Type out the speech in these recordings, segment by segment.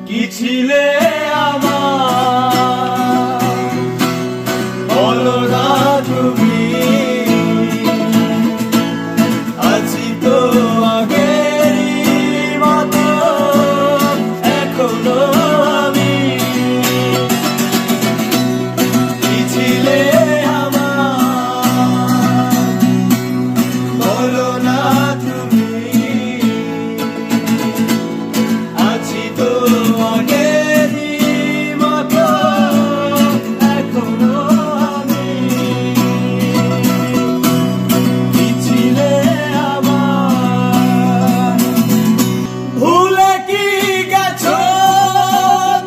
কি ছিলে আমার, বলো না তুমি। আছি তো আগেরই মতো এখনো আমি। কি ছিলে আমার, বলো না তুমি। আছি তো আগেরই মতো এখনো আমি। কি ছিলে আমার, ভুলে কি গেছো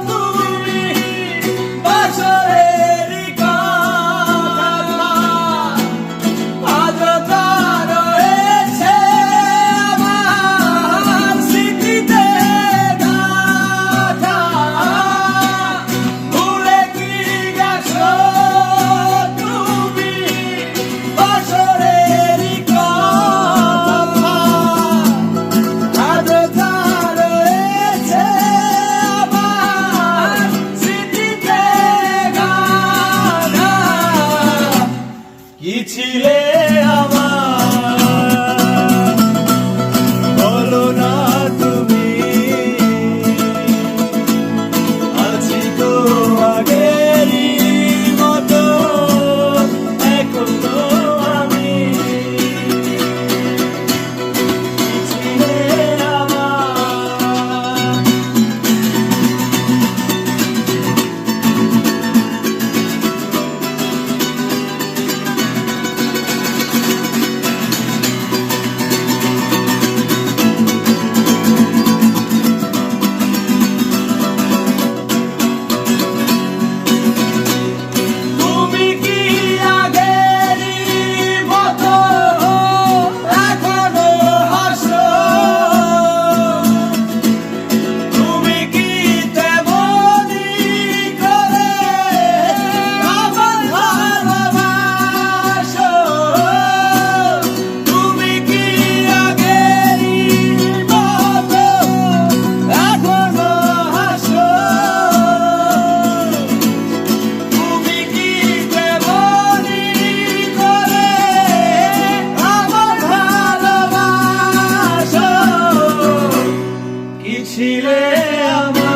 তুমি বছরেরই কথা, আজও তা রয়েছে আমার স্মৃতিতে গাঁথা। ভুলে কি গেছো তুমি বছরেরই কথা, আজও তা রয়েছে আমার স্মৃতিতে গাঁথা। কি ছিলে আমার, বলো না তুমি। আছি তো আগেরই মতো এখনো আমি। কি ছিলে আমার, তুমি কি আগেরই মতো এখনো হাসো? তুমি কি তেমনি করে আমার ভালোবাসো? তুমি কি আগেরই মতো এখনো হাসো? তুমি কি তেমনি করে আমার ভালোবাসো? কি ছিলে আমার।